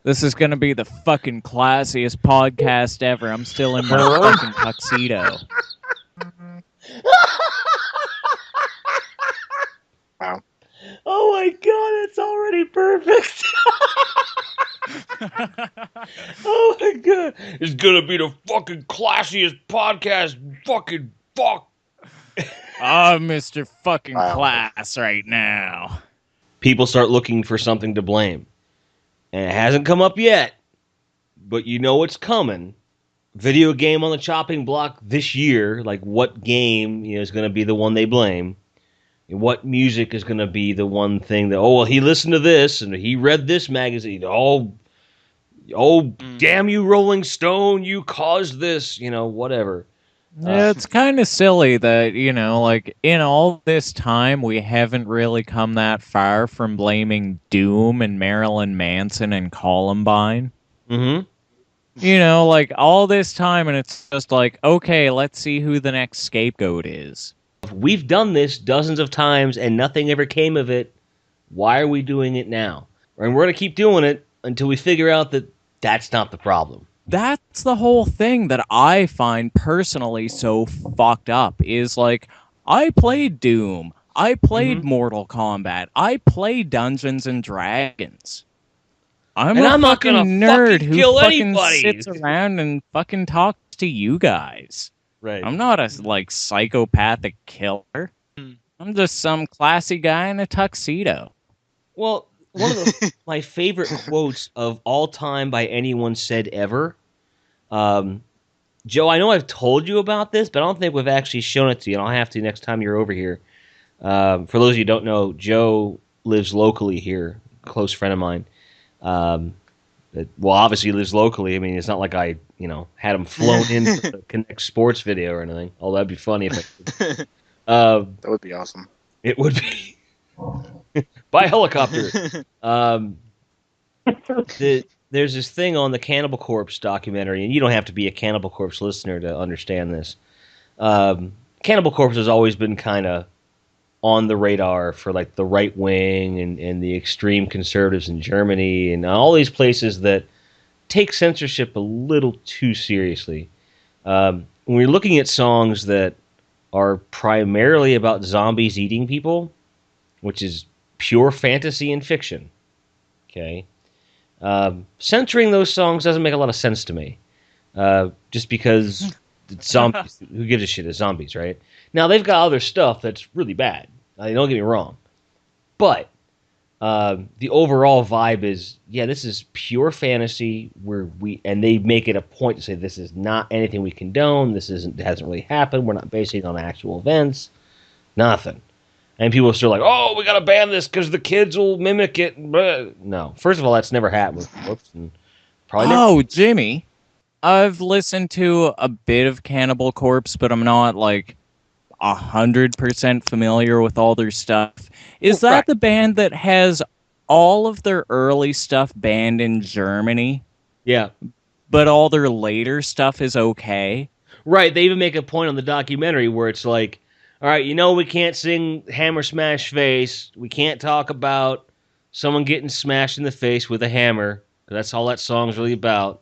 This is gonna be the fucking classiest podcast ever. I'm still in my fucking tuxedo. Wow. Oh my god, it's already perfect. Oh my god. It's gonna be the fucking classiest podcast. Fucking fuck. I'm Mr. fucking Wow. class right now. People start looking for something to blame. And it hasn't come up yet, but you know it's coming. Video game on the chopping block this year, like what game is going to be the one they blame? And what music is going to be the one thing that, oh, well, he listened to this and he read this magazine. Oh, damn you, Rolling Stone, you caused this, whatever. Yeah, it's kind of silly that, like, in all this time, we haven't really come that far from blaming Doom and Marilyn Manson and Columbine. Mm-hmm. Like, all this time, and it's just like, okay, let's see who the next scapegoat is. We've done this dozens of times, and nothing ever came of it. Why are we doing it now? And we're going to keep doing it until we figure out that that's not the problem. That's the whole thing that I find personally so fucked up is like, I played Doom. I played Mortal Kombat. I play Dungeons and Dragons. I'm not fucking gonna nerd fucking who kill fucking anybody. sits around and fucking talks to you guys. Right. I'm not a psychopathic killer. I'm just some classy guy in a tuxedo. Well, one of my favorite quotes of all time by anyone said ever. Joe, I know I've told you about this, but I don't think we've actually shown it to you, and I'll have to next time you're over here. For those of you who don't know, Joe lives locally here, a close friend of mine. Obviously he lives locally. I mean, it's not like I, had him flown in for the Connect Sports video or anything. Although that'd be funny if I could. That would be awesome. It would be. By helicopter. There's this thing on the Cannibal Corpse documentary, and you don't have to be a Cannibal Corpse listener to understand this. Cannibal Corpse has always been kind of on the radar for like the right wing and the extreme conservatives in Germany and all these places that take censorship a little too seriously. When we're looking at songs that are primarily about zombies eating people, which is pure fantasy and fiction, okay? Censoring those songs doesn't make a lot of sense to me. Just because it's zombies, who gives a shit? It's zombies, right? Now, they've got other stuff that's really bad. Don't get me wrong. But the overall vibe is, this is pure fantasy and they make it a point to say this is not anything we condone. It hasn't really happened. We're not basing it on actual events. Nothing. And people are still like, oh, we got to ban this because the kids will mimic it. No. First of all, that's never happened. Oh, Jimmy. I've listened to a bit of Cannibal Corpse, but I'm not, 100% familiar with all their stuff. Is that the band that has all of their early stuff banned in Germany? Yeah. But all their later stuff is okay? Right. They even make a point on the documentary where it's like, all right, we can't sing Hammer Smash Face. We can't talk about someone getting smashed in the face with a hammer, because that's all that song's really about.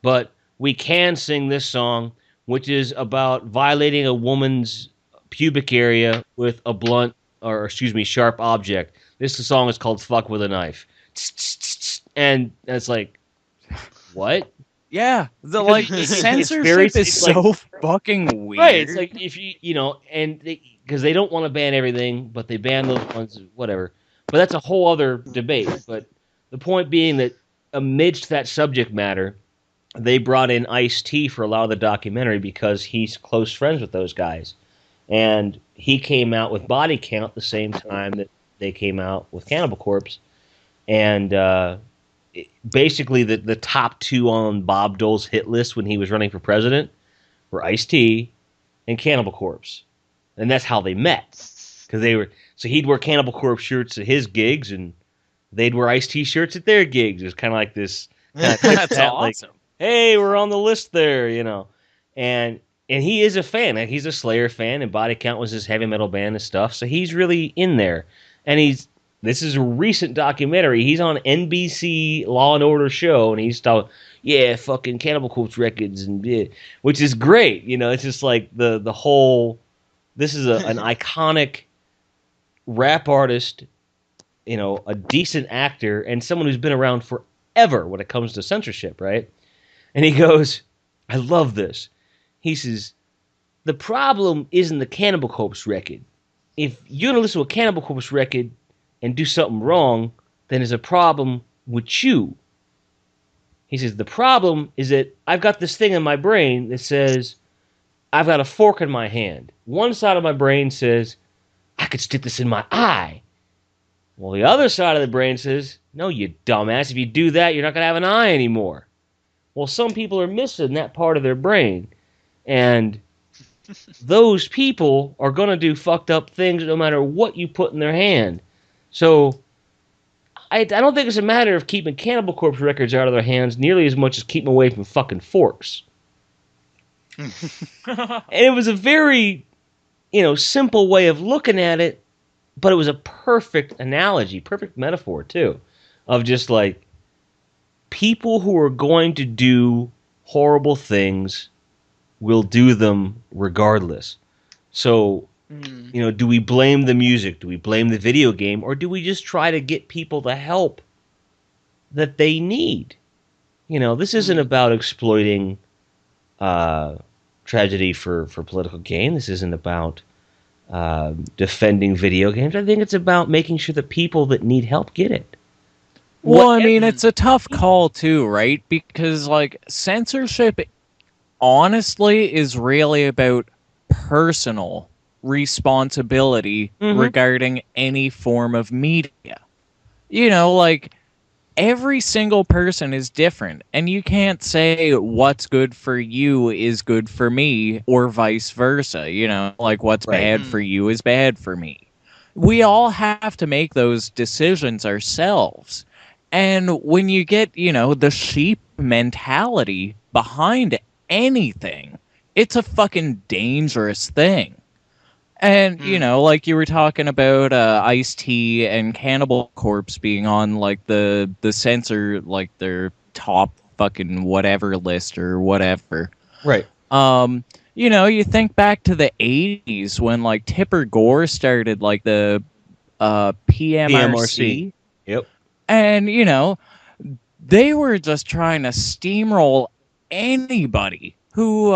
But we can sing this song, which is about violating a woman's pubic area with a sharp object. This song is called Fuck with a Knife. And it's like, what? Yeah, the censorship is so fucking weird. Right, it's like if because they don't want to ban everything, but they ban those ones, whatever. But that's a whole other debate. But the point being that amidst that subject matter, they brought in Ice-T for a lot of the documentary because he's close friends with those guys. And he came out with Body Count the same time that they came out with Cannibal Corpse. And basically the top two on Bob Dole's hit list when he was running for president were Ice-T and Cannibal Corpse. And that's how they met. So he'd wear Cannibal Corpse shirts at his gigs, and they'd wear Ice-T shirts at their gigs. It was kind of like this. That's awesome. Hey, we're on the list there, And he is a fan. He's a Slayer fan, and Body Count was his heavy metal band and stuff. So he's really in there. And This is a recent documentary. He's on NBC Law and Order show, and he's talking, yeah, fucking Cannibal Corpse records, and yeah, which is great. You know, it's just like the whole. This is an iconic rap artist, you know, a decent actor, and someone who's been around forever when it comes to censorship, right? And he goes, I love this. He says, the problem isn't the Cannibal Corpse record. If you're going to listen to a Cannibal Corpse record and do something wrong, then there's a problem with you. He says, the problem is that I've got this thing in my brain that says, I've got a fork in my hand. One side of my brain says, I could stick this in my eye. Well, the other side of the brain says, no, you dumbass. If you do that, you're not going to have an eye anymore. Well, some people are missing that part of their brain. And those people are going to do fucked up things no matter what you put in their hand. So I don't think it's a matter of keeping Cannibal Corpse records out of their hands nearly as much as keeping them away from fucking forks. And it was a very, you know, simple way of looking at it, but it was a perfect analogy, perfect metaphor too, of just like people who are going to do horrible things will do them regardless. So, you know, do we blame the music? Do we blame the video game? Or do we just try to get people the help that they need? You know, this isn't about exploiting tragedy for political gain. This isn't about defending video games. I think it's about making sure that people that need help get it. Well, I mean, it's a tough call too, right? Because, like, censorship, honestly, is really about personal responsibility regarding any form of media. You know, like, every single person is different, and you can't say what's good for you is good for me, or vice versa. You know, like, what's bad for you is bad for me. We all have to make those decisions ourselves. And when you get, you know, the sheep mentality behind anything, it's a fucking dangerous thing. And, you know, like you were talking about Ice-T and Cannibal Corpse being on, like, the censor, like, their top fucking whatever list or whatever. Right. You know, you think back to the 80s when, like, Tipper Gore started, like, the PMRC. Yep. And, you know, they were just trying to steamroll anybody who,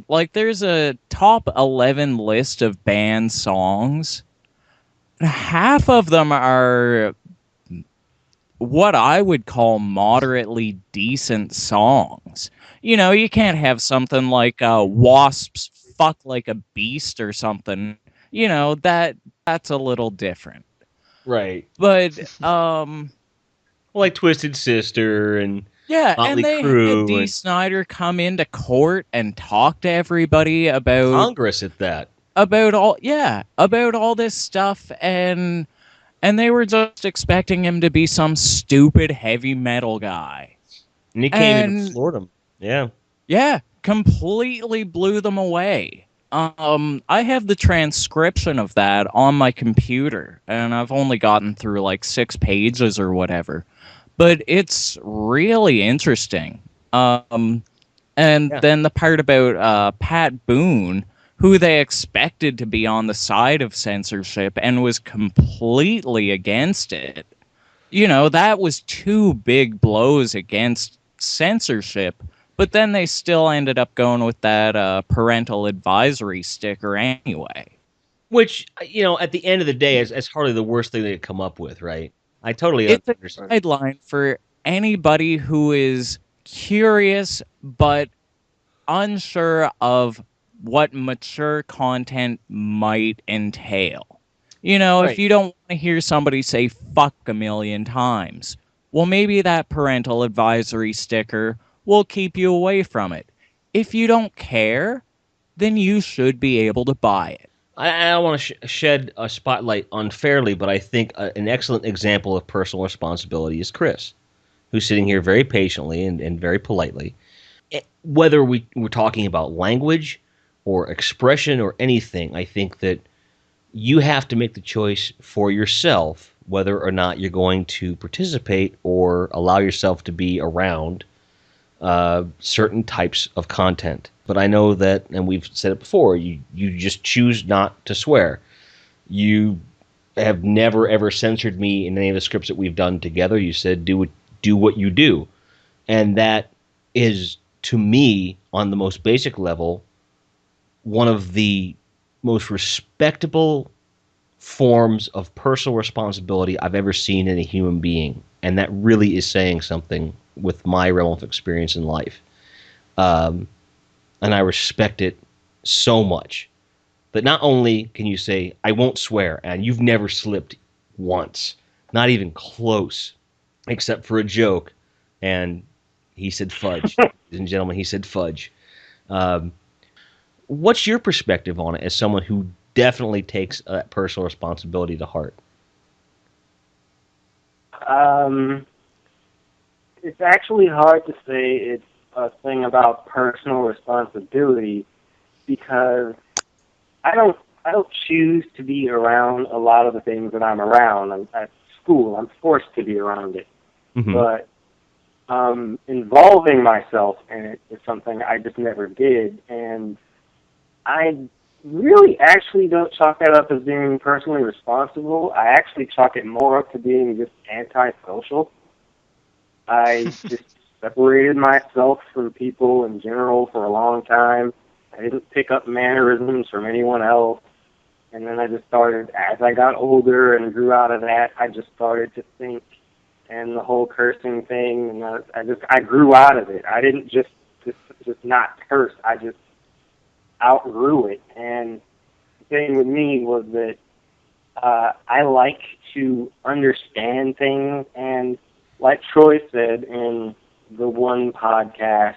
like, there's a top 11 list of banned songs. Half of them are what I would call moderately decent songs. You know, you can't have something like Wasps Fuck Like a Beast or something. You know, that's a little different. Right. But, like Twisted Sister and yeah, Motley and they Crue had D. Snyder come into court and talk to everybody about Congress at that. About all this stuff, and they were just expecting him to be some stupid heavy metal guy. And he came in and floored them. Yeah. Yeah, completely blew them away. I have the transcription of that on my computer, and I've only gotten through like 6 pages or whatever. But it's really interesting. And then the part about Pat Boone, who they expected to be on the side of censorship and was completely against it. You know, that was 2 big blows against censorship, but then they still ended up going with that parental advisory sticker anyway. Which, you know, at the end of the day, is hardly the worst thing they could come up with, right? I totally understand. It's a guideline for anybody who is curious but unsure of what mature content might entail. You know, if you don't want to hear somebody say fuck a million times, well, maybe that parental advisory sticker will keep you away from it. If you don't care, then you should be able to buy it. I don't want to shed a spotlight unfairly, but I think an excellent example of personal responsibility is Chris, who's sitting here very patiently and very politely. Whether we're talking about language or expression or anything, I think that you have to make the choice for yourself whether or not you're going to participate or allow yourself to be around certain types of content. But I know that, and we've said it before, you just choose not to swear. You have never ever censored me in any of the scripts that we've done together. You said do what you do, and that is, to me, on the most basic level, one of the most respectable forms of personal responsibility I've ever seen in a human being, and that really is saying something with my realm of experience in life. And I respect it so much that not only can you say, I won't swear, and you've never slipped once, not even close, except for a joke, and he said fudge. Ladies and gentlemen, he said fudge. What's your perspective on it as someone who definitely takes that personal responsibility to heart? It's actually hard to say it's a thing about personal responsibility because I don't choose to be around a lot of the things that I'm around. At school, I'm forced to be around it. Mm-hmm. But involving myself in it is something I just never did, and I really actually don't chalk that up as being personally responsible. I actually chalk it more up to being just antisocial. I just separated myself from people in general for a long time. I didn't pick up mannerisms from anyone else. And then I just started, as I got older and grew out of that, I just started to think, and the whole cursing thing, and I grew out of it. I didn't just not curse. I just outgrew it. And the thing with me was that I like to understand things, and like Troy said in the one podcast,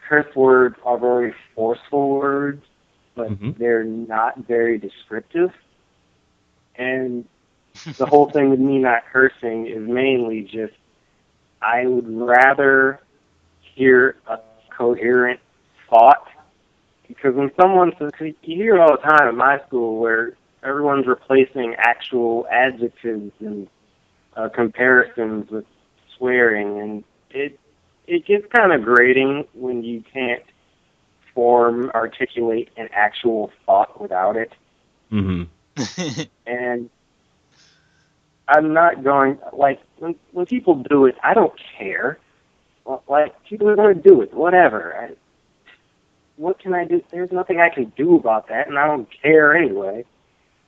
curse words are very forceful words, but they're not very descriptive. And the whole thing with me not cursing is mainly just I would rather hear a coherent thought. Because when someone says, you hear it all the time at my school where everyone's replacing actual adjectives and comparisons with swearing, and it gets kind of grating when you can't articulate an actual thought without it. Mm-hmm. And I'm not going, like, when people do it, I don't care. Like, people are going to do it, whatever. What can I do? There's nothing I can do about that, and I don't care anyway.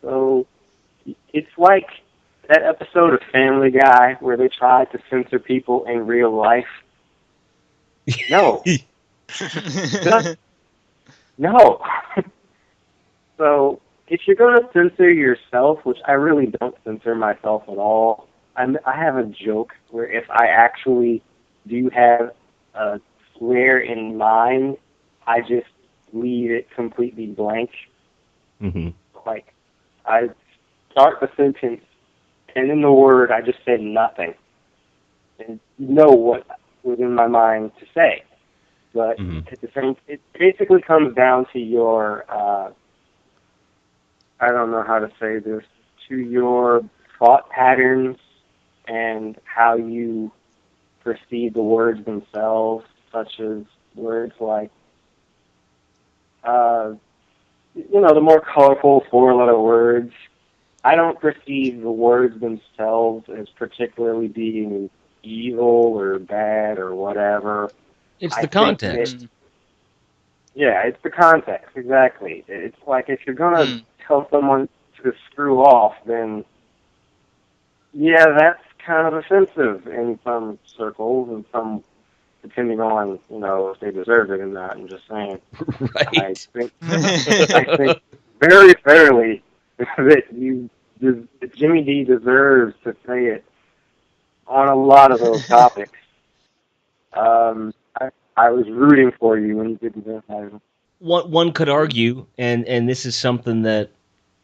So it's like that episode of Family Guy where they tried to censor people in real life. No. No. So if you're going to censor yourself, which I really don't censor myself at all, I have a joke where if I actually do have a swear in mind, I just leave it completely blank. Mm-hmm. Like, I start the sentence, and in the word, I just say nothing. And know what was in my mind to say. But at the same, it basically comes down to your, I don't know how to say this, to your thought patterns and how you perceive the words themselves, such as words like, the more colorful four-letter words. I don't perceive the words themselves as particularly being evil or bad or whatever. It's the context. It's the context, exactly. It's like if you're going to tell someone to screw off, then, that's kind of offensive in some circles and some, depending on, if they deserve it or not. I'm just saying. Right. I think very fairly that Jimmy D deserves to say it on a lot of those topics. I was rooting for you when you didn't do that. One could argue, and this is something that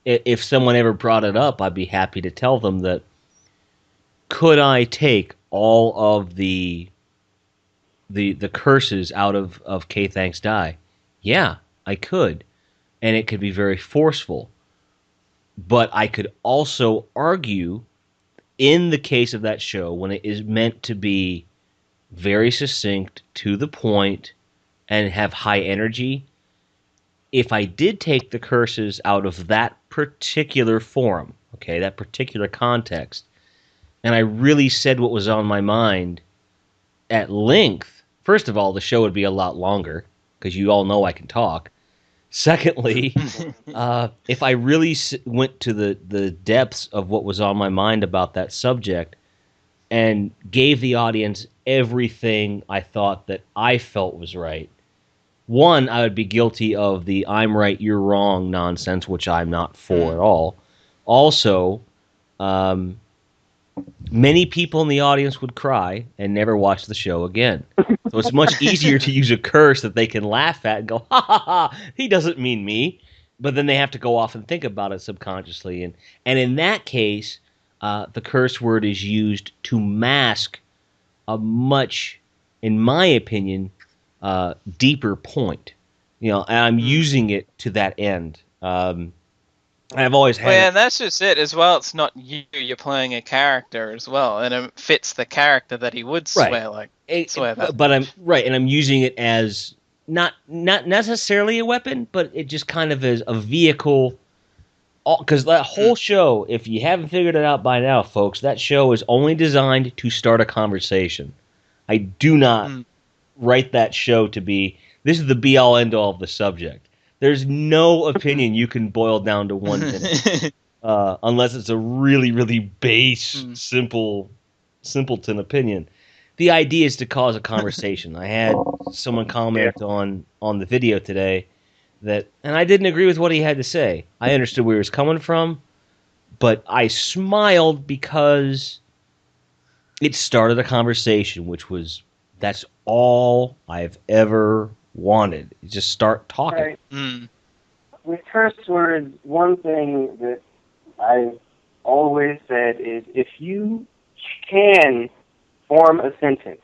if someone ever brought it up, I'd be happy to tell them that, could I take all of the curses out of K Thanks Die? Yeah, I could. And it could be very forceful. But I could also argue in the case of that show, when it is meant to be very succinct, to the point, and have high energy, if I did take the curses out of that particular forum, okay, that particular context, and I really said what was on my mind at length, first of all, the show would be a lot longer, because you all know I can talk. Secondly, if I really went to the depths of what was on my mind about that subject and gave the audience everything I thought that I felt was right, one, I would be guilty of the I'm right, you're wrong nonsense, which I'm not for at all. Also, many people in the audience would cry and never watch the show again. So it's much easier to use a curse that they can laugh at and go, ha ha ha, he doesn't mean me. But then they have to go off and think about it subconsciously. And in that case, the curse word is used to mask a much, in my opinion, deeper point. You know, and I'm using it to that end. I've always had. Well, yeah, and that's just it as well. It's not you; you're playing a character as well, and it fits the character that he would swear swear that. But I'm right, and I'm using it as not necessarily a weapon, but it just kind of is a vehicle. Because that whole show, if you haven't figured it out by now, folks, that show is only designed to start a conversation. I do not write that show to be, this is the be-all, end-all of the subject. There's no opinion you can boil down to 1 minute, unless it's a really, really base, simpleton opinion. The idea is to cause a conversation. I had someone comment on the video today that, and I didn't agree with what he had to say. I understood where he was coming from, but I smiled because it started a conversation, which was, that's all I've ever wanted. Just start talking. Right. With curse words, one thing that I've always said is if you can form a sentence,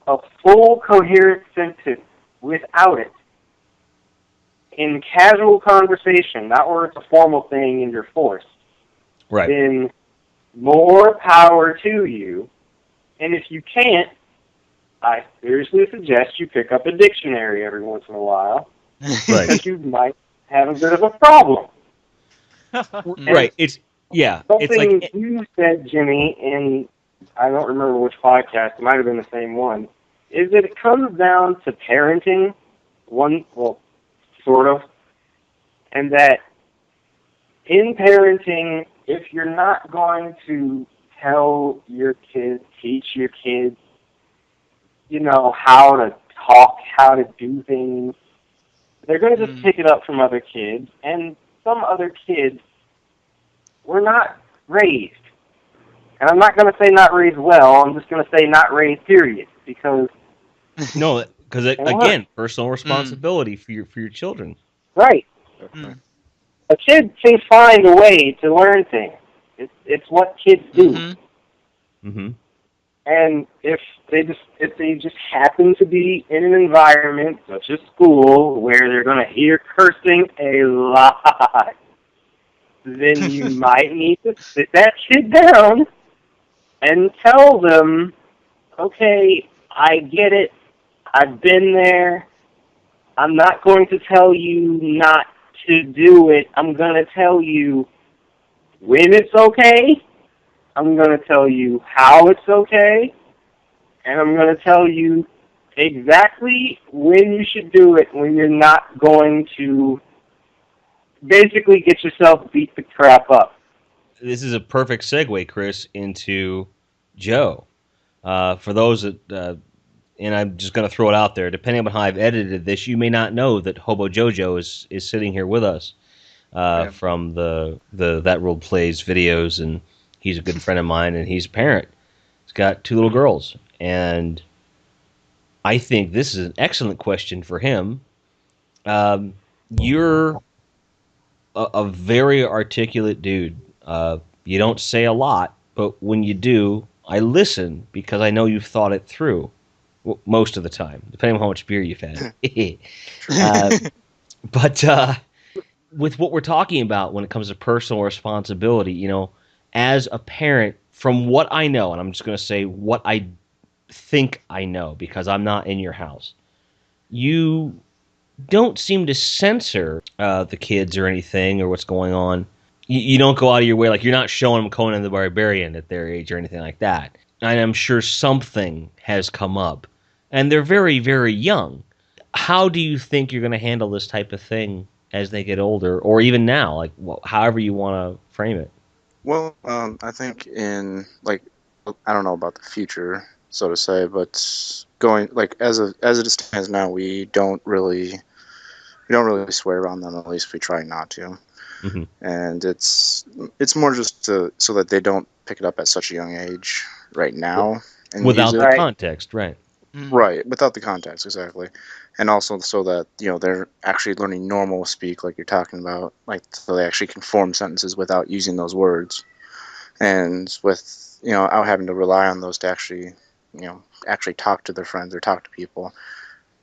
a full coherent sentence without it, in casual conversation, not where it's a formal thing and you're forced, then more power to you. And if you can't, I seriously suggest you pick up a dictionary every once in a while, because you might have a bit of a problem. Right. It's something like you said, Jimmy, in I don't remember which podcast, it might have been the same one, is that it comes down to parenting, sort of, and that in parenting, if you're not going to tell your kids, teach your kids, you know, how to talk, how to do things, they're going to just pick it up from other kids, and some other kids were not raised. And I'm not going to say not raised well, I'm just going to say not raised, period, because... No, because, again, personal responsibility for your children. Right. A kid can find a way to learn things. It's what kids do. And if they just happen to be in an environment such as school where they're going to hear cursing a lot, then you might need to sit that kid down and tell them, okay, I get it. I've been there. I'm not going to tell you not to do it. I'm going to tell you when it's okay. I'm going to tell you how it's okay. And I'm going to tell you exactly when you should do it, when you're not going to basically get yourself beat the crap up. This is a perfect segue, Chris, into Joe. For those that... and I'm just going to throw it out there. Depending on how I've edited this, you may not know that Hobo Jojo is sitting here with us from the That World Plays videos, and he's a good friend of mine, and he's a parent. He's got 2 little girls, and I think this is an excellent question for him. You're a very articulate dude. You don't say a lot, but when you do, I listen because I know you've thought it through. Most of the time, depending on how much beer you've had. But with what we're talking about when it comes to personal responsibility, you know, as a parent, from what I know, and I'm just going to say what I think I know because I'm not in your house, you don't seem to censor the kids or anything or what's going on. You don't go out of your way, like you're not showing them Conan the Barbarian at their age or anything like that. And I'm sure something has come up. And they're very, very young. How do you think you're going to handle this type of thing as they get older, or even now, like however you want to frame it? Well, I think in like I don't know about the future, so to say, but going like as it stands now, we don't really swear around them. At least we try not to. Mm-hmm. And it's more just so that they don't pick it up at such a young age right now. And without the Right. context, right? Right, without the context, exactly. And also so that, they're actually learning normal speak like you're talking about, like so they actually can form sentences without using those words. And with, out having to rely on those to actually, actually talk to their friends or talk to people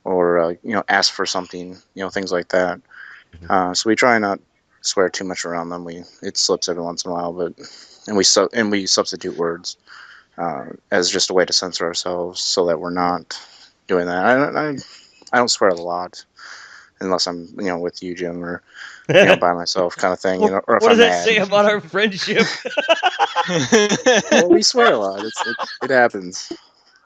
or, ask for something, things like that. So we try not swear too much around them. It slips every once in a while, and we substitute words as just a way to censor ourselves so that we're not doing that. I don't swear a lot unless I'm with you, Jim, or by myself kind of thing. Or if What I'm does that mad. say about our friendship? Well, we swear a lot. It happens.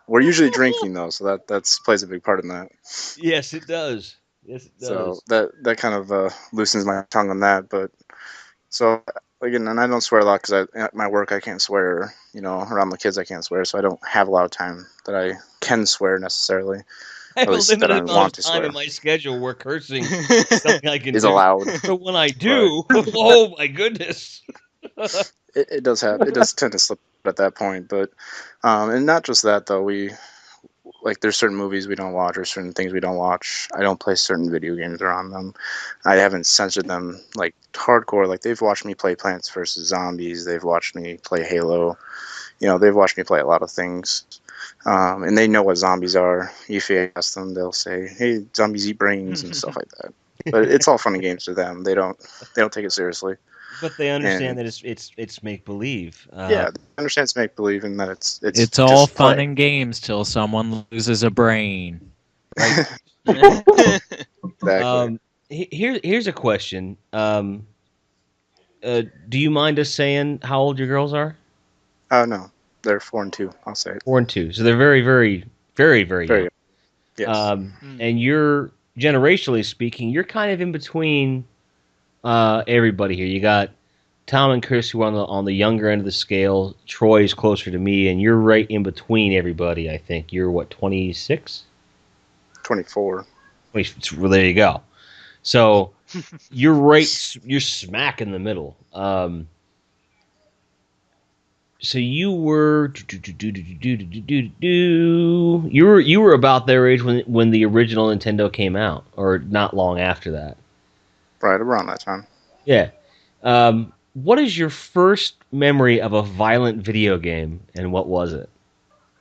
We're usually drinking though, so that plays a big part in that. Yes, it does. Yes, it does. So that kind of loosens my tongue on that. But so again, and I don't swear a lot because at my work I can't swear. Around the kids I can't swear, so I don't have a lot of time that I can swear necessarily. I have a least that limited I amount want of to time swear. in my schedule where cursing is something I can Is do. allowed. So when I do, oh my goodness. It does have. It does tend to slip at that point, but and not just that though. There's certain movies we don't watch or certain things we don't watch. I don't play certain video games around them. I haven't censored them like hardcore. Like they've watched me play Plants vs Zombies. They've watched me play Halo. They've watched me play a lot of things. And they know what zombies are. If you ask them, they'll say, "Hey, zombies eat brains" and stuff like that. But it's all fun and games to them. They don't take it seriously. But they understand that it's make believe. Yeah, they understand it's make believe and that It's all just fun play. and games till someone loses a brain. Right. Exactly. Here's a question. Do you mind us saying how old your girls are? No, they're 4 and 2. I'll say it. 4 and 2. So they're very, very, very, very young. Yes. And you're generationally speaking, you're kind of in between everybody here. You got Tom and Chris who are on the younger end of the scale. Troy's closer to me, and you're right in between everybody. I think you're what 26, 24. Well, there you go. So you're right. You're smack in the middle. So you were you were about their age when the original Nintendo came out, or not long after that. Right around that time. Yeah. What is your first memory of a violent video game, and what was it?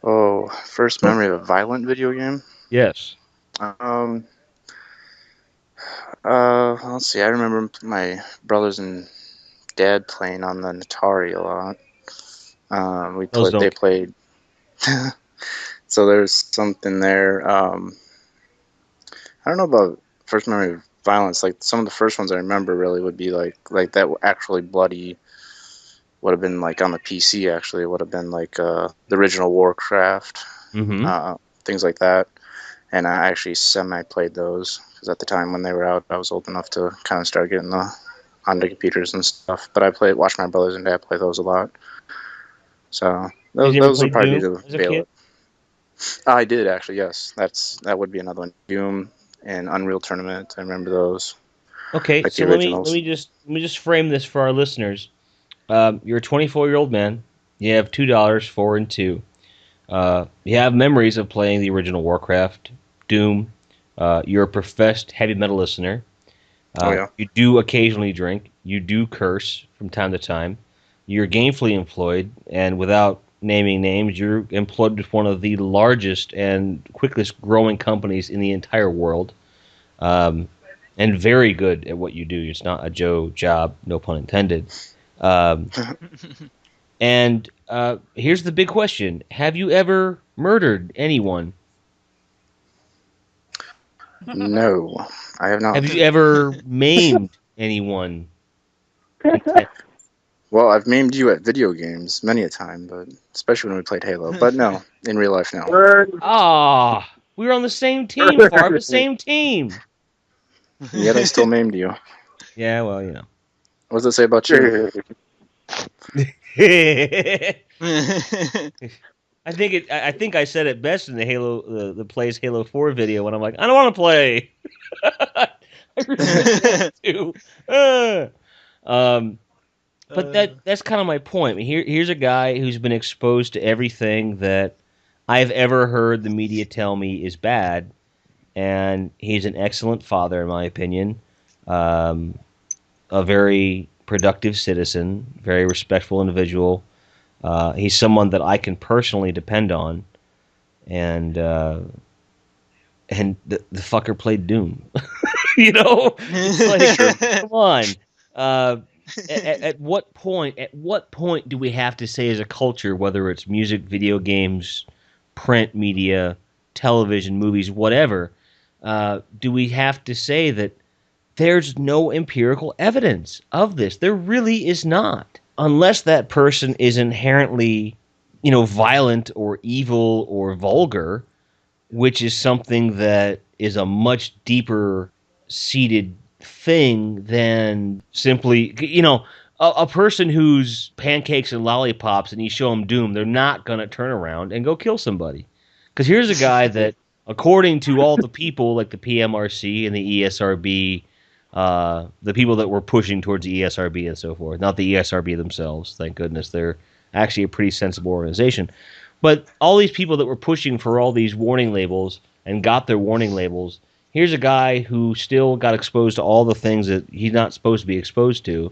Oh, first memory of a violent video game? Yes. Let's see. I remember my brothers and dad playing on the Atari a lot. They played. So there's something there. I don't know about first memory of violence. Like some of the first ones I remember really would be like that were actually bloody. Would have been like on the PC actually. It would have been like the original Warcraft, things like that. And I actually semi-played those because at the time when they were out, I was old enough to kind of start getting onto computers and stuff. But I watched my brothers and dad play those a lot. So those would probably be the favorite. I did actually, yes. That would be another one. Doom and Unreal Tournament. I remember those. Okay, like so let me just frame this for our listeners. You're a 24-year-old man. You have $2, 4 and 2. You have memories of playing the original Warcraft, Doom. You're a professed heavy metal listener. You do occasionally drink. You do curse from time to time. You're gainfully employed, and without naming names, you're employed with one of the largest and quickest growing companies in the entire world, and very good at what you do. It's not a Joe job, no pun intended. And here's the big question. Have you ever murdered anyone? No, I have not. Have you ever maimed anyone? Well, I've maimed you at video games many a time, but especially when we played Halo. But no, in real life, no. Ah, we were on the same team, Farb, the same team. Yet I still maimed you. Yeah, well, you know. What does it say about you? I think I said it best in the Halo the Plays Halo 4 video when I'm like, I don't want to play. I really want to. But that's kind of my point. Here's a guy who's been exposed to everything that I've ever heard the media tell me is bad, and he's an excellent father, in my opinion. A very productive citizen, very respectful individual. He's someone that I can personally depend on, and the fucker played Doom. You know, it's like, come on. At what point do we have to say as a culture, whether it's music, video games, print media, television, movies, whatever, do we have to say that there's no empirical evidence of this? There really is not. Unless that person is inherently, violent or evil or vulgar, which is something that is a much deeper seated thing than simply, a person who's pancakes and lollipops and you show them Doom, they're not going to turn around and go kill somebody. Because here's a guy that, according to all the people like the PMRC and the ESRB, the people that were pushing towards the ESRB and so forth, not the ESRB themselves, thank goodness, they're actually a pretty sensible organization. But all these people that were pushing for all these warning labels and got their warning labels, here's a guy who still got exposed to all the things that he's not supposed to be exposed to.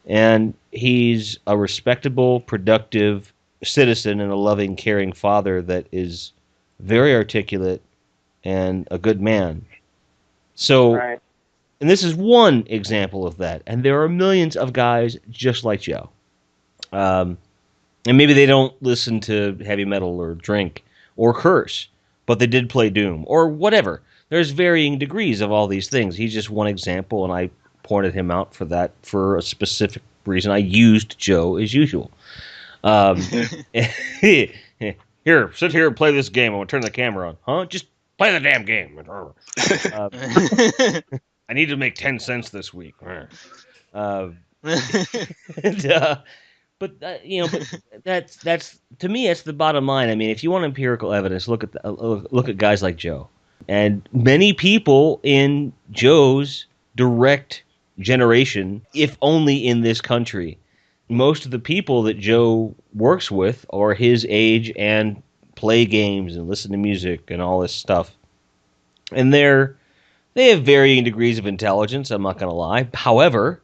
And he's a respectable, productive citizen and a loving, caring father that is very articulate and a good man. So, right. And this is one example of that. And there are millions of guys just like Joe. And maybe they don't listen to heavy metal or drink or curse, but they did play Doom or whatever. There's varying degrees of all these things. He's just one example, and I pointed him out for that for a specific reason. I used Joe as usual. Here, sit here and play this game. I'm going to turn the camera on. Huh? Just play the damn game. I need to make 10 cents this week. But that's to me, it's the bottom line. I mean, if you want empirical evidence, look at guys like Joe, and many people in Joe's direct generation, if only in this country. Most of the people that Joe works with are his age and play games and listen to music and all this stuff, and they have varying degrees of intelligence. I'm not going to lie. However,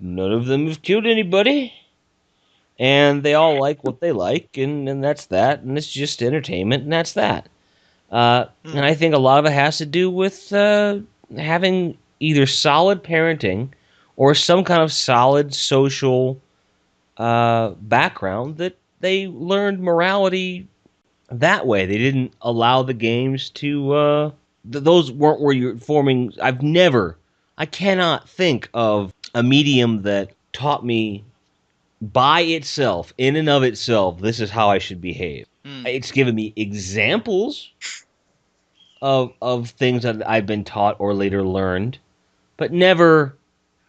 none of them have killed anybody. And they all like what they like, and that's that. And it's just entertainment, and that's that. And I think a lot of it has to do with having either solid parenting or some kind of solid social background that they learned morality that way. They didn't allow the games to... those weren't where you're forming... I cannot think of a medium that taught me by itself, in and of itself, this is how I should behave. It's given me examples of things that I've been taught or later learned, but never,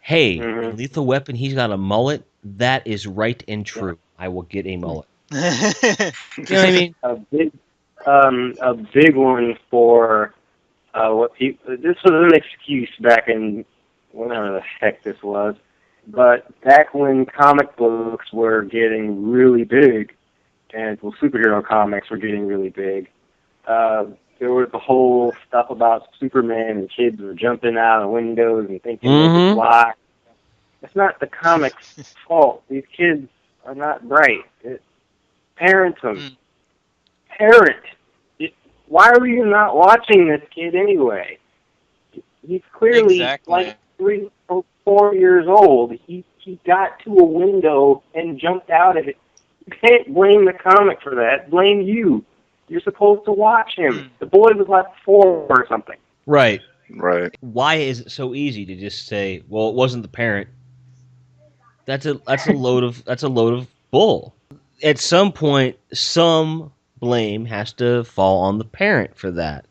hey, Lethal Weapon, he's got a mullet. That is right and true. I will get a mullet. You know what I mean? A big one for what people... This was an excuse back in whenever the heck this was. But back when comic books were getting really big, and superhero comics were getting really big, there was the whole stuff about Superman and kids were jumping out of windows and thinking they could fly. It's not the comics' fault. These kids are not bright. Parent them. Parent. Why are you not watching this kid anyway? He's clearly like 3 or 4 years old. He got to a window and jumped out of it can't blame the comic for that. Blame you. You're supposed to watch him. The boy was like 4 or something. Right. Right. Why is it so easy to just say, "Well, it wasn't the parent"? That's a load of bull. At some point, some blame has to fall on the parent for that.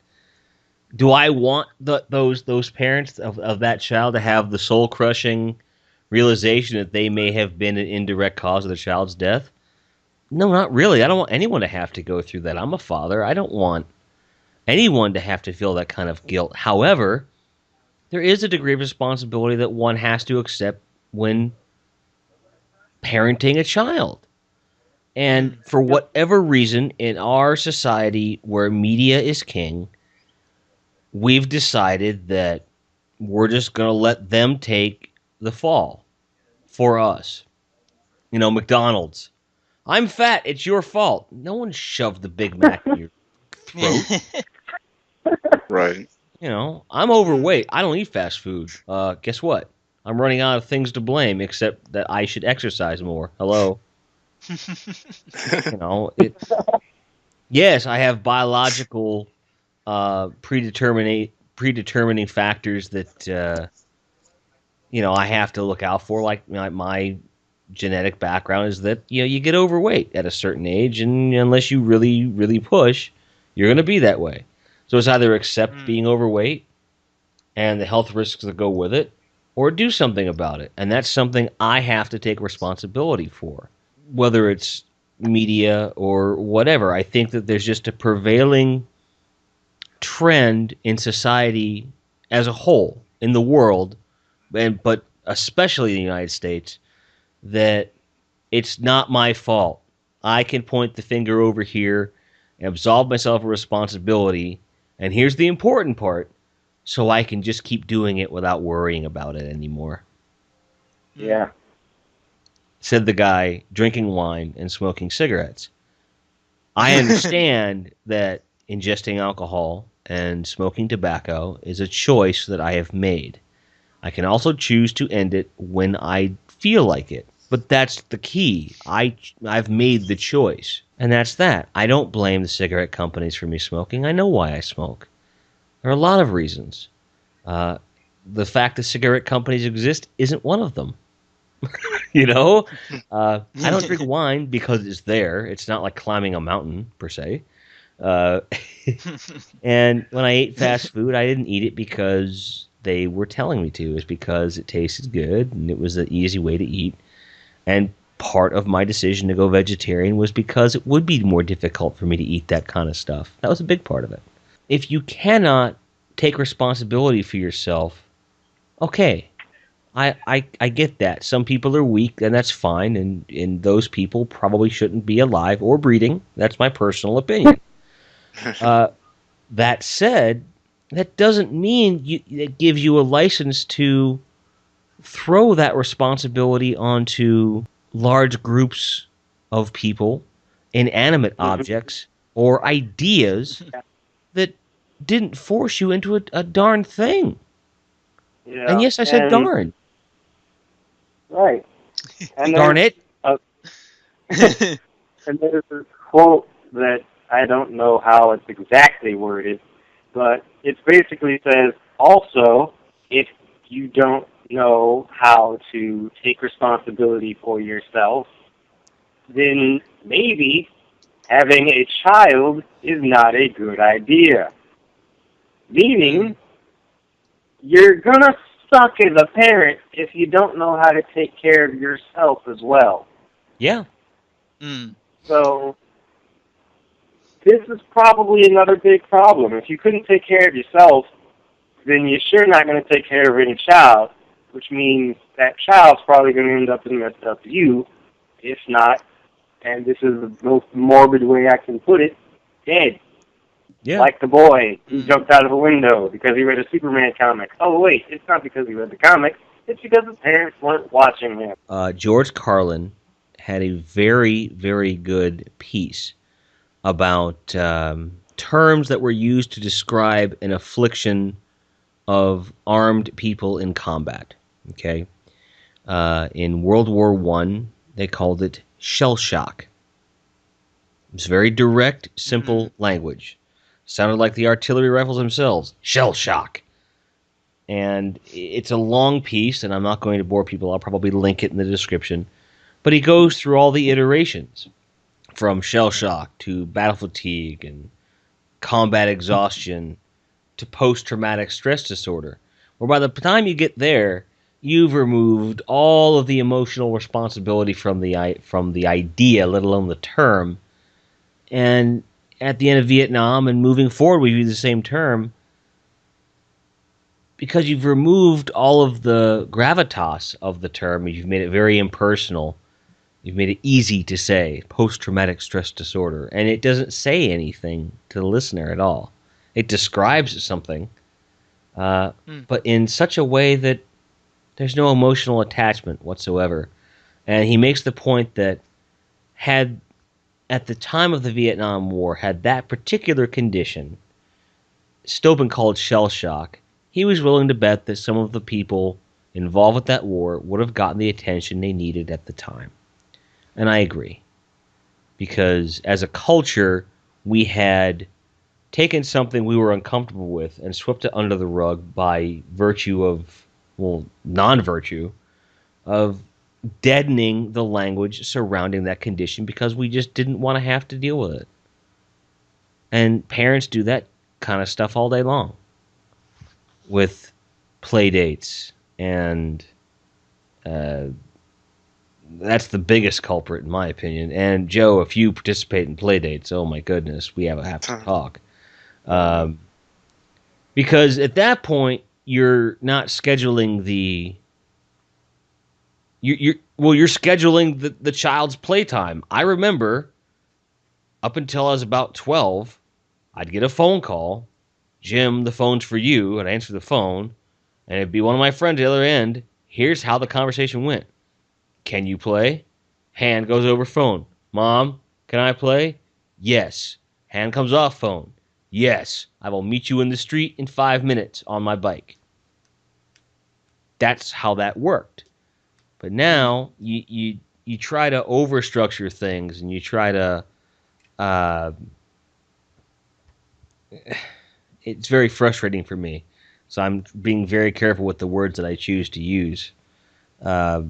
Do I want those parents of that child to have the soul crushing realization that they may have been an indirect cause of the child's death? No, not really. I don't want anyone to have to go through that. I'm a father. I don't want anyone to have to feel that kind of guilt. However, there is a degree of responsibility that one has to accept when parenting a child. And for whatever reason, in our society where media is king, we've decided that we're just going to let them take the fall for us. You know, McDonald's. I'm fat. It's your fault. No one shoved the Big Mac in your throat. Right. You know, I'm overweight. I don't eat fast food. Guess what? I'm running out of things to blame except that I should exercise more. Hello. You know, yes, I have biological predetermining factors that you know I have to look out for. Like my genetic background is that you get overweight at a certain age, and unless you really push, you're going to be that way. So it's either accept being overweight and the health risks that go with it, or do something about it. And that's something I have to take responsibility for, whether it's media or whatever. I think that there's just a prevailing trend in society as a whole, in the world, but especially in the United States, that it's not my fault. I can point the finger over here and absolve myself of responsibility. And here's the important part, so I can just keep doing it without worrying about it anymore. Yeah. Said the guy drinking wine and smoking cigarettes. I understand that ingesting alcohol and smoking tobacco is a choice that I have made. I can also choose to end it when I feel like it. But that's the key. I've made the choice. And that's that. I don't blame the cigarette companies for me smoking. I know why I smoke. There are a lot of reasons. The fact that cigarette companies exist isn't one of them. You know? I don't drink wine because it's there. It's not like climbing a mountain, per se. And when I ate fast food, I didn't eat it because they were telling me to. It's because it tasted good and it was an easy way to eat. And part of my decision to go vegetarian was because it would be more difficult for me to eat that kind of stuff. That was a big part of it. If you cannot take responsibility for yourself, okay, I get that. Some people are weak, and that's fine, and those people probably shouldn't be alive or breathing. That's my personal opinion. That said, that doesn't mean it gives you a license to throw that responsibility onto large groups of people, inanimate objects, or ideas that didn't force you into a darn thing. Yeah, and yes, I said darn. Right. And darn it. And there's this quote that I don't know how it's exactly worded, but it basically says, also, if you don't know how to take responsibility for yourself, then maybe having a child is not a good idea. Meaning, you're going to suck as a parent if you don't know how to take care of yourself as well. Yeah. So, this is probably another big problem. If you couldn't take care of yourself, then you're sure not going to take care of any child, which means that child's probably going to end up in messed up you, if not, and this is the most morbid way I can put it, dead. Yeah. Like the boy who jumped out of a window because he read a Superman comic. Oh, wait, it's not because he read the comic. It's because his parents weren't watching him. George Carlin had a very, very good piece about terms that were used to describe an affliction of armed people in combat. Okay, in World War I, they called it shell shock. It's very direct, simple language. Sounded like the artillery rifles themselves. Shell shock. And it's a long piece, and I'm not going to bore people. I'll probably link it in the description. But he goes through all the iterations, from shell shock to battle fatigue and combat exhaustion to post-traumatic stress disorder. Where by the time you get there, you've removed all of the emotional responsibility from the idea, let alone the term. And at the end of Vietnam and moving forward, we use the same term because you've removed all of the gravitas of the term. You've made it very impersonal. You've made it easy to say, post-traumatic stress disorder. And it doesn't say anything to the listener at all. It describes something, but in such a way that there's no emotional attachment whatsoever. And he makes the point that at the time of the Vietnam War, had that particular condition still been called shell shock, he was willing to bet that some of the people involved with that war would have gotten the attention they needed at the time. And I agree. Because as a culture, we had taken something we were uncomfortable with and swept it under the rug by virtue of, non-virtue, of deadening the language surrounding that condition because we just didn't want to have to deal with it. And parents do that kind of stuff all day long with play dates, and that's the biggest culprit in my opinion. And Joe, if you participate in play dates, oh my goodness, we have to talk. Because at that point, you're not scheduling you're scheduling the child's playtime. I remember up until I was about 12, I'd get a phone call. Jim, the phone's for you. I'd answer the phone, and it'd be one of my friends at the other end. Here's how the conversation went. Can you play? Hand goes over phone. Mom, can I play? Yes. Hand comes off phone. Yes. I will meet you in the street in 5 minutes on my bike. That's how that worked. But now you try to overstructure things, and you try to it's very frustrating for me. So I'm being very careful with the words that I choose to use. As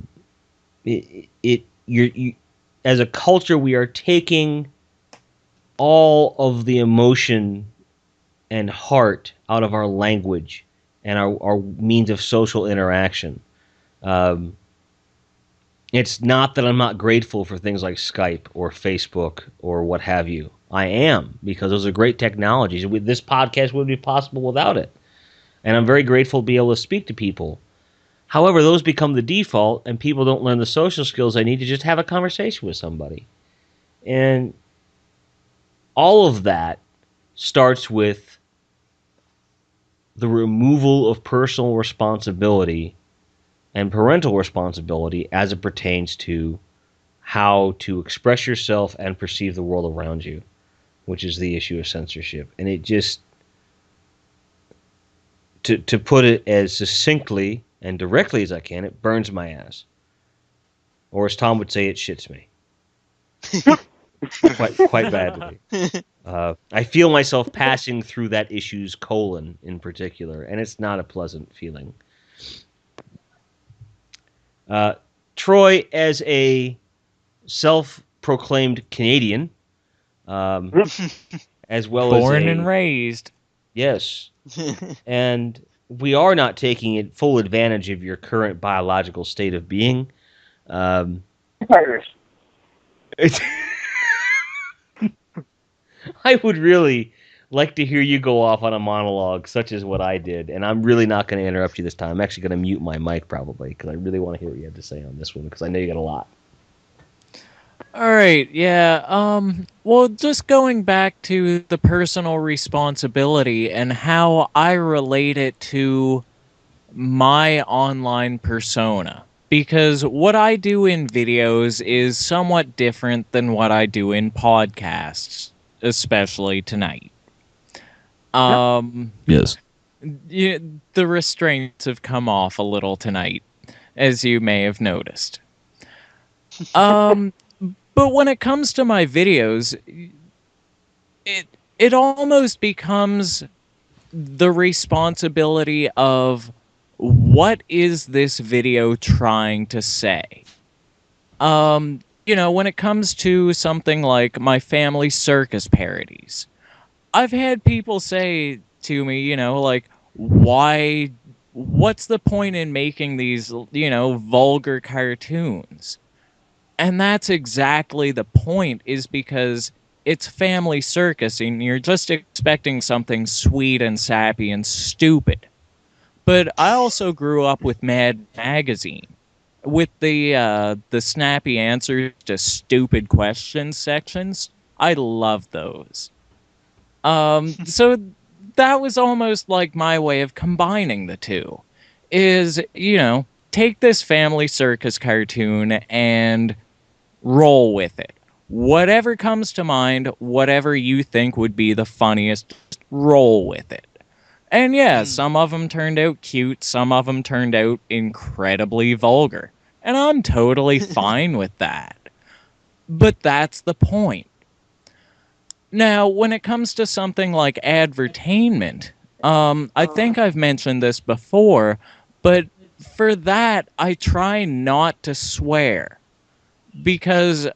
a culture, we are taking all of the emotion and heart out of our language and our means of social interaction. It's not that I'm not grateful for things like Skype or Facebook or what have you. I am, because those are great technologies. This podcast wouldn't be possible without it. And I'm very grateful to be able to speak to people. However, those become the default, and people don't learn the social skills they need to just have a conversation with somebody. And all of that starts with the removal of personal responsibility and parental responsibility as it pertains to how to express yourself and perceive the world around you, which is the issue of censorship. And it just, to put it as succinctly and directly as I can, it burns my ass. Or as Tom would say, it shits me. quite badly. I feel myself passing through that issue's colon in particular, and it's not a pleasant feeling. Troy, as a self-proclaimed Canadian, as well as born and raised, yes, and we are not taking full advantage of your current biological state of being. Irish. I would really like to hear you go off on a monologue such as what I did, and I'm really not going to interrupt you this time. I'm actually going to mute my mic probably, because I really want to hear what you have to say on this one, because I know you got a lot. All right, yeah. Well, just going back to the personal responsibility and how I relate it to my online persona. Because what I do in videos is somewhat different than what I do in podcasts, especially tonight. Yes. The restraints have come off a little tonight, as you may have noticed. But when it comes to my videos, it almost becomes the responsibility of what is this video trying to say? When it comes to something like my family circus parodies, I've had people say to me, like, what's the point in making these, vulgar cartoons? And that's exactly the point, is because it's family circus and you're just expecting something sweet and sappy and stupid. But I also grew up with Mad Magazine, with the snappy answers to stupid questions sections. I love those. So that was almost like my way of combining the two. Is, take this family circus cartoon and roll with it. Whatever comes to mind, whatever you think would be the funniest, just roll with it. And yeah, some of them turned out cute, some of them turned out incredibly vulgar. And I'm totally fine with that. But that's the point. Now, when it comes to something like advertainment, I think I've mentioned this before, but for that, I try not to swear. Because,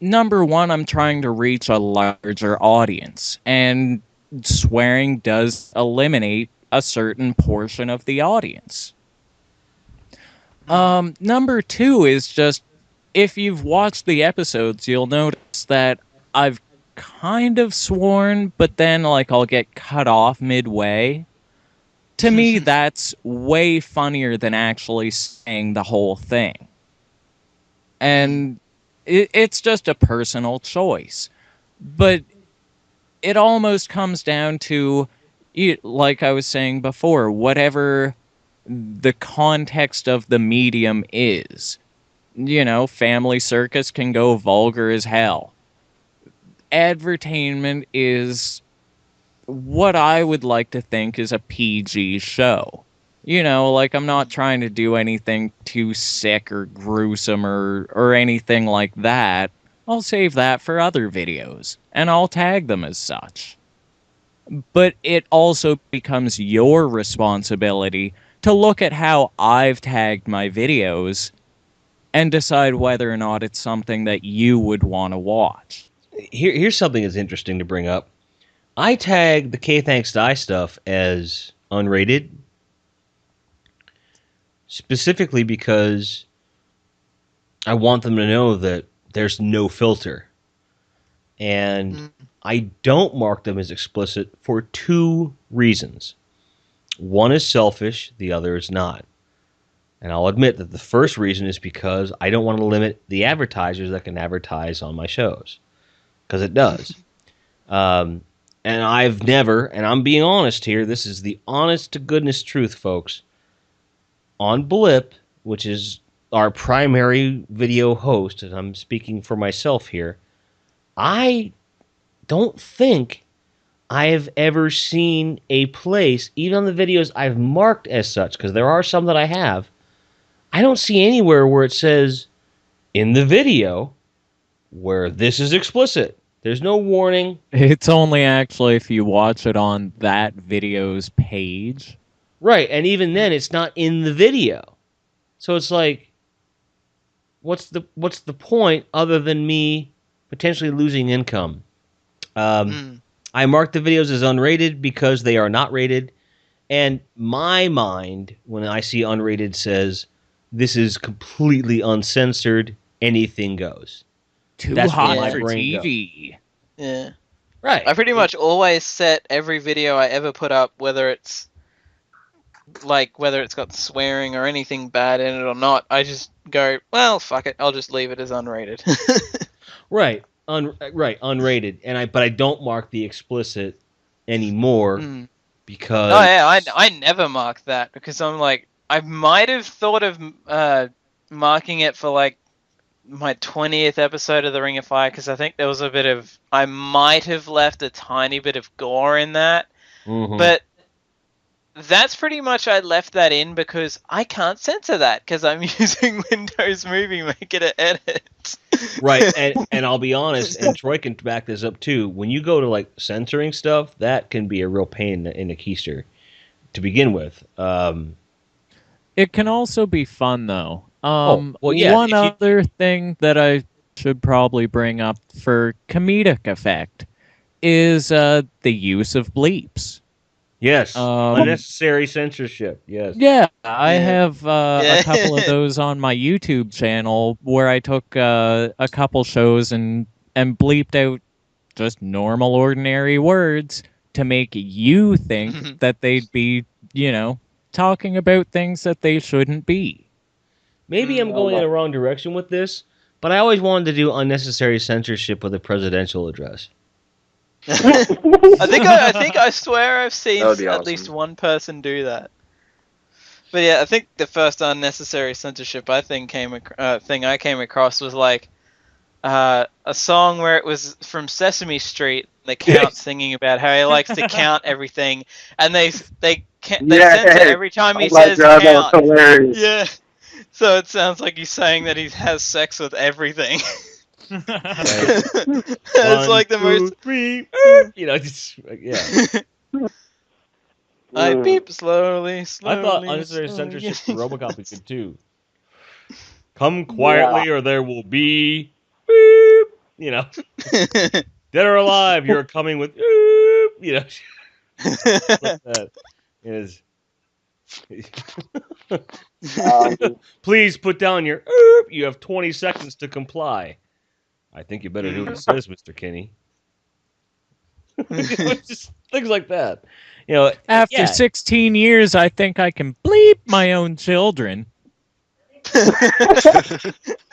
number one, I'm trying to reach a larger audience, and swearing does eliminate a certain portion of the audience. Number two is just, if you've watched the episodes, you'll notice that I've kind of sworn, but then, like, I'll get cut off midway. To me, that's way funnier than actually saying the whole thing. And it's just a personal choice. But it almost comes down to, like I was saying before, whatever the context of the medium is. Family circus can go vulgar as hell. Advertainment is what I would like to think is a PG show. Like, I'm not trying to do anything too sick or gruesome or anything like that. I'll save that for other videos, and I'll tag them as such. But it also becomes your responsibility to look at how I've tagged my videos and decide whether or not it's something that you would want to watch. Here's something that's interesting to bring up. I tag the K Thanks Die stuff as unrated, specifically because I want them to know that there's no filter. And I don't mark them as explicit for two reasons. One is selfish, the other is not. And I'll admit that the first reason is because I don't want to limit the advertisers that can advertise on my shows. Because it does. And I've never, and I'm being honest here, this is the honest to goodness truth, folks. On Blip, which is our primary video host, and I'm speaking for myself here, I don't think I have ever seen a place, even on the videos I've marked as such, because there are some that I have, I don't see anywhere where it says, in the video, where this is explicit. There's no warning. It's only actually if you watch it on that video's page. Right, and even then, it's not in the video. So it's like, what's the point other than me potentially losing income? I mark the videos as unrated because they are not rated, and my mind, when I see unrated, says this is completely uncensored. Anything goes. That's hot for TV. Goes. Yeah. Right. I pretty much always set every video I ever put up, whether it's got swearing or anything bad in it or not, I just go, well, fuck it, I'll just leave it as unrated. Right. Unrated. But I don't mark the explicit anymore because I never mark that because I'm like, I might have thought of marking it for like my 20th episode of The Ring of Fire because I think there was I might have left a tiny bit of gore in that, but that's pretty much I left that in because I can't censor that because I'm using Windows Movie Maker to edit. Right, and I'll be honest, and Troy can back this up too. When you go to like censoring stuff, that can be a real pain in the keister to begin with. It can also be fun though. Well, yeah. One other thing that I should probably bring up for comedic effect is the use of bleeps. Yes, unnecessary censorship. Yes. Yeah, I have a couple of those on my YouTube channel where I took a couple shows and bleeped out just normal, ordinary words to make you think that they'd be, talking about things that they shouldn't be. Maybe I'm going in the wrong direction with this, but I always wanted to do unnecessary censorship with a presidential address. I swear I've seen at least one person do that. But yeah, I think the first unnecessary censorship thing I came across was like a song where it was from Sesame Street. The Count singing about how he likes to count everything, and they censor every time he says count. Yeah, so it sounds like he's saying that he has sex with everything. It's like the most 3, just I beep slowly. I thought unnecessary censorship for RoboCop was good too. Come quietly, or there will be beep. Dead or alive, you're coming with beep. Like that is. Please put down your you have 20 seconds to comply. I think you better do what it says, Mr. Kinney. Just things like that. After 16 years, I think I can bleep my own children.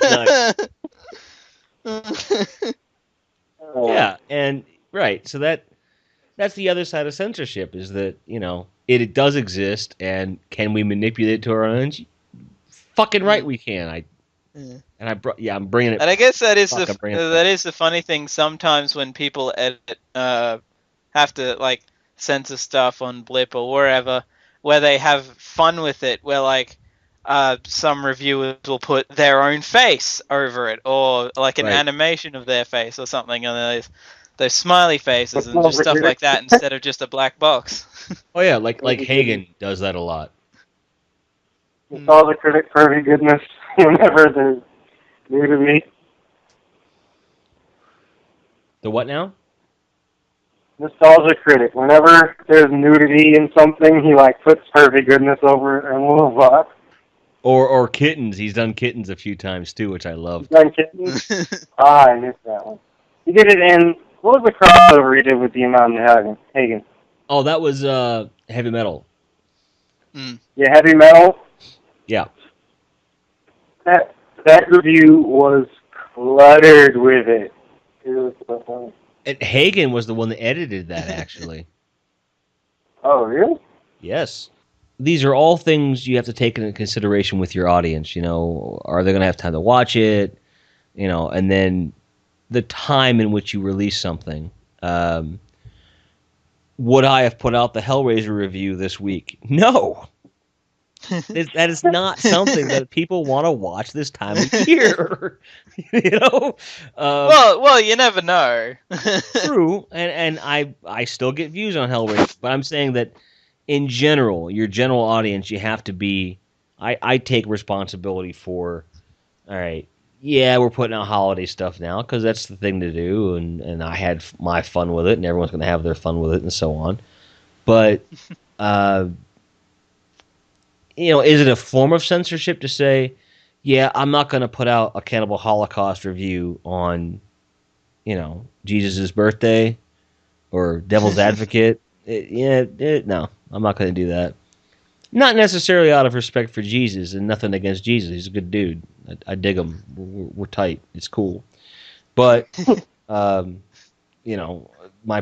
Nice. Yeah, and right. So that's the other side of censorship is that, it does exist, and can we manipulate it to our own ends? Fucking right we can. I'm bringing it. And I guess that is the funny thing. Sometimes when people edit, have to like censor stuff on Blip or wherever, where they have fun with it, where like some reviewers will put their own face over it, or like an animation of their face or something, and those smiley faces and just stuff like that instead of just a black box. Oh yeah, like Hagen does that a lot. Nostalgia critic for goodness whenever there's nudity. The what now? Nostalgia critic. Whenever there's nudity in something, he puts pervy goodness over it and we'll move on. Or kittens. He's done kittens a few times too, which I love. He's done kittens? I missed that one. He did it in, what was the crossover he did with the Amount of Hagen? Oh, that was Heavy Metal. Yeah, Heavy Metal. Yeah. That review was cluttered with it. It was so funny. And Hagen was the one that edited that, actually. Oh, really? Yes. These are all things you have to take into consideration with your audience. Are they going to have time to watch it? And then the time in which you release something. Would I have put out the Hellraiser review this week? No. That is not something that people want to watch this time of year. Well, you never know. True, and I still get views on Hellraiser, but I'm saying that in general, your general audience, you have to be. I take responsibility for. All right, yeah, we're putting out holiday stuff now because that's the thing to do, and I had my fun with it, and everyone's going to have their fun with it, and so on. But. Is it a form of censorship to say, yeah, I'm not going to put out a Cannibal Holocaust review on, Jesus' birthday or Devil's Advocate? No, I'm not going to do that. Not necessarily out of respect for Jesus and nothing against Jesus. He's a good dude. I dig him. We're tight. It's cool. But, my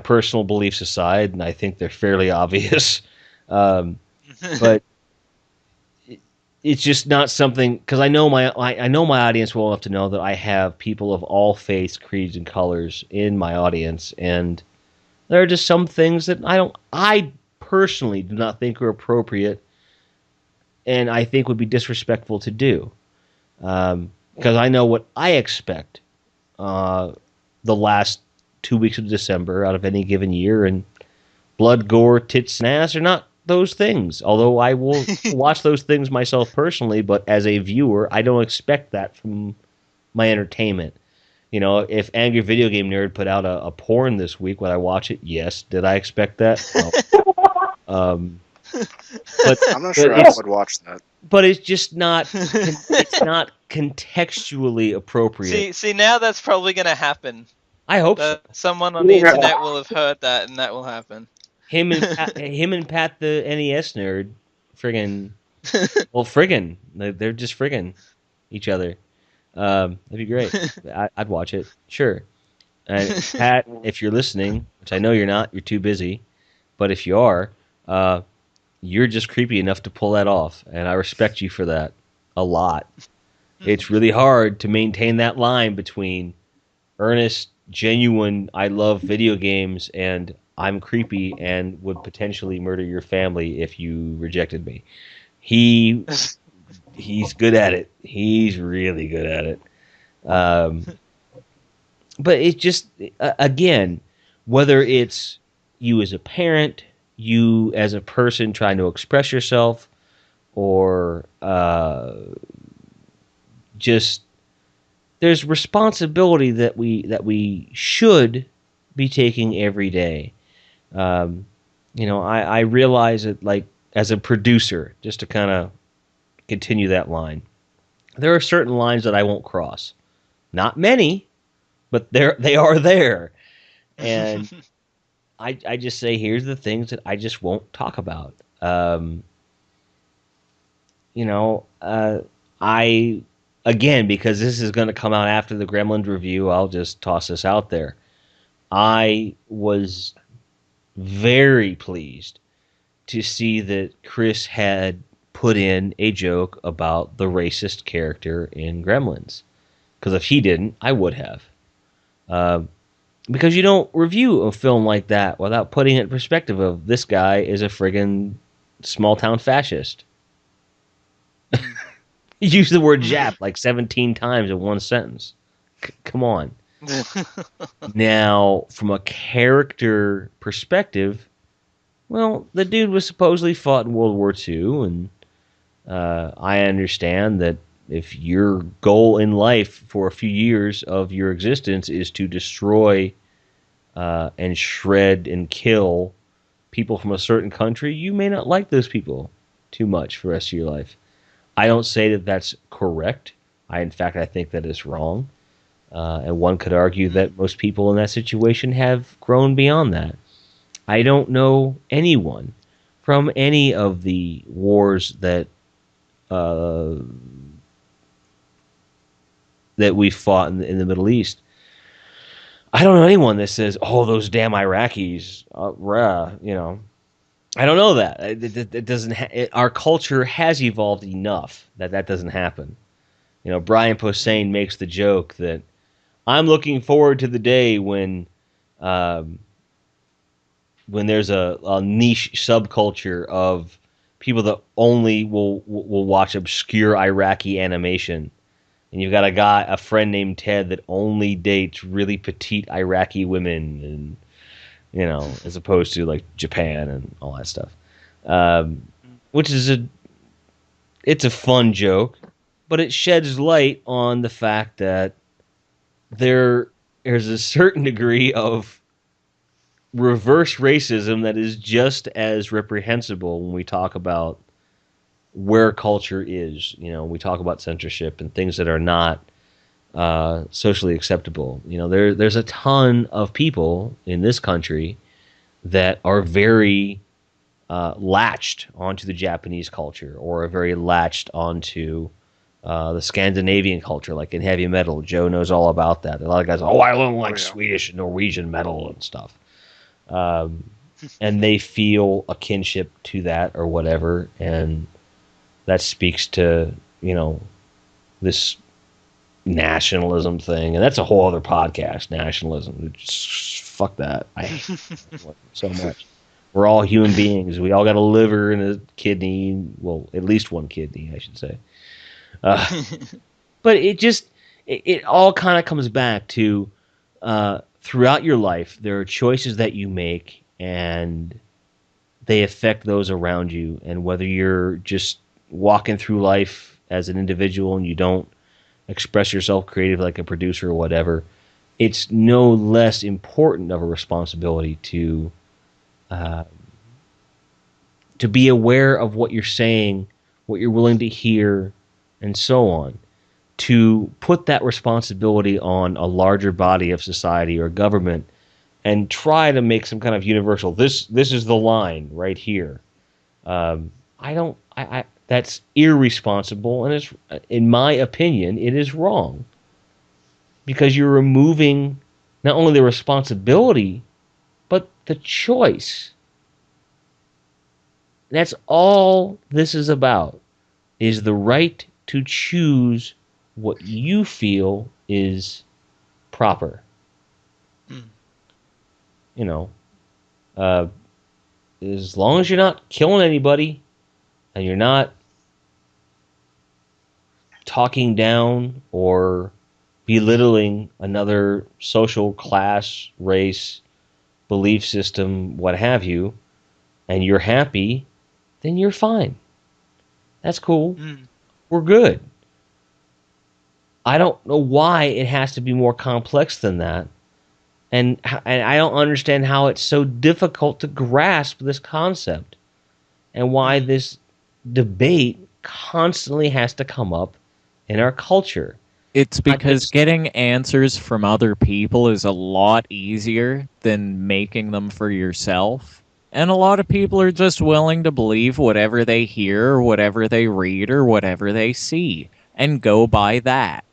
personal beliefs aside, and I think they're fairly obvious, but it's just not something, because I know my audience well enough to know that I have people of all faiths, creeds, and colors in my audience, and there are just some things that I personally do not think are appropriate, and I think would be disrespectful to do, because I know what I expect the last 2 weeks of December out of any given year, and blood, gore, tits, and ass are not those things. Although I will watch those things myself personally, but as a viewer, I don't expect that from my entertainment. You know, if Angry Video Game Nerd put out a porn this week, would I watch it? Yes. Did I expect that? No. But I'm not sure I would watch that. But it's just not. It's not contextually appropriate. See, now that's probably going to happen. I hope so. Someone on the internet will have heard that, and that will happen. Him and Pat, the NES nerd, friggin'. Well, friggin'. They're just friggin' each other. That'd be great. I'd watch it. Sure. And Pat, if you're listening, which I know you're not, you're too busy. But if you are, you're just creepy enough to pull that off, and I respect you for that a lot. It's really hard to maintain that line between earnest, genuine, I love video games, and I'm creepy and would potentially murder your family if you rejected me. He's good at it. He's really good at it. But it's just, again, whether it's you as a parent, you as a person trying to express yourself, or just there's responsibility that we should be taking every day. I realize that, like, as a producer, just to kind of continue that line, there are certain lines that I won't cross. Not many, but they are there. And I just say, here's the things that I just won't talk about. Again, because this is going to come out after the Gremlins review, I'll just toss this out there. I was very pleased to see that Chris had put in a joke about the racist character in Gremlins. Because if he didn't, I would have. Because you don't review a film like that without putting it in perspective of, this guy is a friggin' small-town fascist. He used the word Jap like 17 times in one sentence. Come on. Now, from a character perspective, well, the dude was supposedly fought in World War II, and I understand that if your goal in life for a few years of your existence is to destroy and shred and kill people from a certain country, you may not like those people too much for the rest of your life. I don't say that that's correct. In fact, I think that it's wrong. And one could argue that most people in that situation have grown beyond that. I don't know anyone from any of the wars that we fought in the Middle East. I don't know anyone that says, "Oh, those damn Iraqis," I don't know that. It doesn't. Our culture has evolved enough that doesn't happen. Brian Posehn makes the joke that I'm looking forward to the day when there's a niche subculture of people that only will watch obscure Iraqi animation, and you've got a friend named Ted that only dates really petite Iraqi women, and as opposed to like Japan and all that stuff, which is it's a fun joke, but it sheds light on the fact that there's a certain degree of reverse racism that is just as reprehensible when we talk about where culture is. We talk about censorship and things that are not socially acceptable. There's a ton of people in this country that are very latched onto the Japanese culture, or are very latched onto the Scandinavian culture, like in heavy metal. Joe knows all about that. A lot of guys, I don't like Swedish and Norwegian metal and stuff. And they feel a kinship to that or whatever, and that speaks to, this nationalism thing, and that's a whole other podcast. Nationalism, just fuck that. I hate it so much. We're all human beings. We all got a liver and a kidney. Well, at least one kidney, I should say. But it it all kind of comes back to throughout your life, there are choices that you make, and they affect those around you. And whether you're just walking through life as an individual and you don't express yourself creatively like a producer or whatever, it's no less important of a responsibility to be aware of what you're saying, what you're willing to hear, and so on. To put that responsibility on a larger body of society or government and try to make some kind of universal, this is the line right here. That's irresponsible, and it's, in my opinion, it is wrong. Because you're removing not only the responsibility, but the choice. That's all this is about, is the right to choose what you feel is proper. You know, as long as you're not killing anybody and you're not talking down or belittling another social class, race, belief system, what have you, and you're happy, then you're fine. That's cool. We're good. I don't know why it has to be more complex than that. And I don't understand how it's so difficult to grasp this concept and why this debate constantly has to come up in our culture. It's because getting answers from other people is a lot easier than making them for yourself. And a lot of people are just willing to believe whatever they hear, or whatever they read, or whatever they see, and go by that.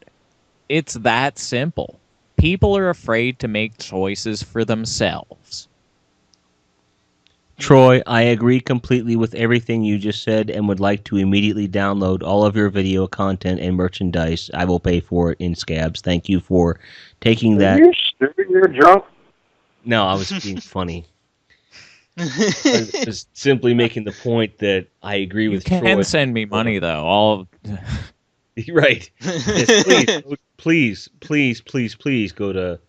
It's that simple. People are afraid to make choices for themselves. Troy, I agree completely with everything you just said and would like to immediately download all of your video content and merchandise. I will pay for it in scabs. Thank you for taking that. Are you sure you're drunk? No, I was being funny. I was simply making the point that I agree with Troy. You can send me money, though. Right. Yes, please go to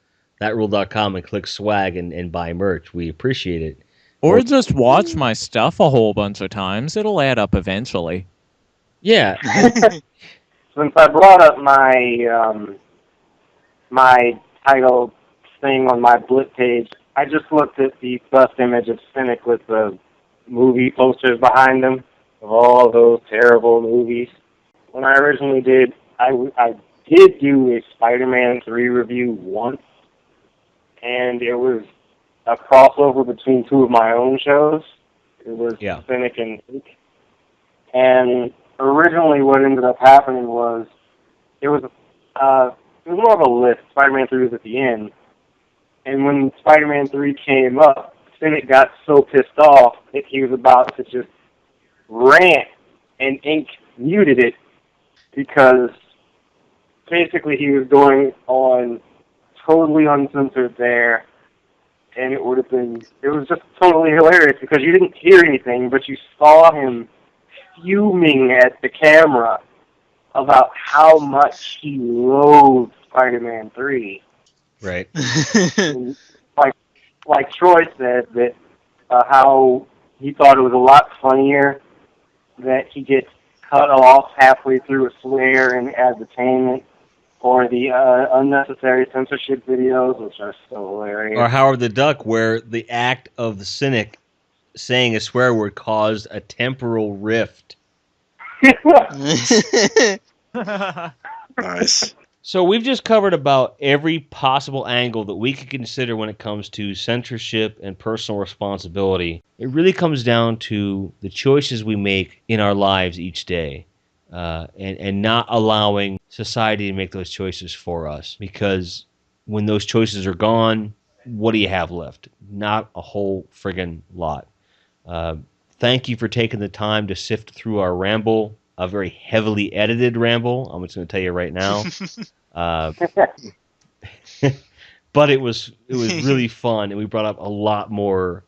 thatrule.com and click swag and buy merch. We appreciate it. Or just watch my stuff a whole bunch of times. It'll add up eventually. Yeah. Since I brought up my my title thing on my Blip page, I just looked at the bust image of Cynic with the movie posters behind him of all those terrible movies. When I originally did, I did do a Spider-Man 3 review once, and it was a crossover between two of my own shows. It was Cynic and Ink. And originally what ended up happening was it was more of a list. Spider-Man 3 was at the end. And when Spider-Man 3 came up, Cynic got so pissed off that he was about to just rant, and Ink muted it because basically he was going on totally uncensored there, and it was just totally hilarious because you didn't hear anything, but you saw him fuming at the camera about how much he loathed Spider-Man 3. Right. like Troy said, that how he thought it was a lot funnier that he gets cut off halfway through a swear and advertainment, or the unnecessary censorship videos, which are so hilarious. Or Howard the Duck, where the act of the cynic saying a swear word caused a temporal rift. Nice. So we've just covered about every possible angle that we could consider when it comes to censorship and personal responsibility. It really comes down to the choices we make in our lives each day, and not allowing society to make those choices for us. Because when those choices are gone, what do you have left? Not a whole friggin' lot. Thank you for taking the time to sift through our ramble, a very heavily edited ramble. I'm just going to tell you right now. But it was really fun, and we brought up a lot more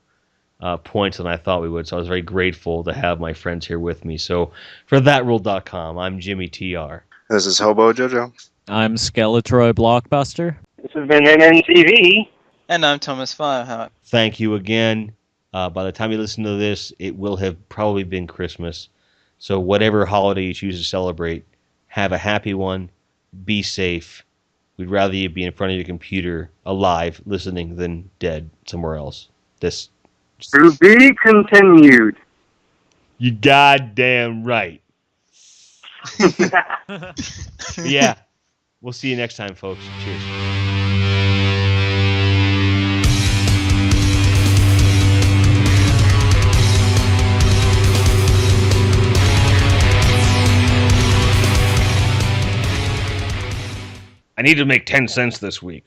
points than I thought we would. So I was very grateful to have my friends here with me. So for thatrule.com, I'm Jimmy TR. This is Hobo Jojo. I'm Skeletroy Blockbuster. This has been NNTV. And I'm Thomas Fyrehart. Thank you again. By the time you listen to this, it will have probably been Christmas. So whatever holiday you choose to celebrate, have a happy one. Be safe. We'd rather you be in front of your computer, alive, listening, than dead somewhere else. This. To be continued. You goddamn right. Yeah. We'll see you next time, folks. Cheers. I need to make 10 cents this week.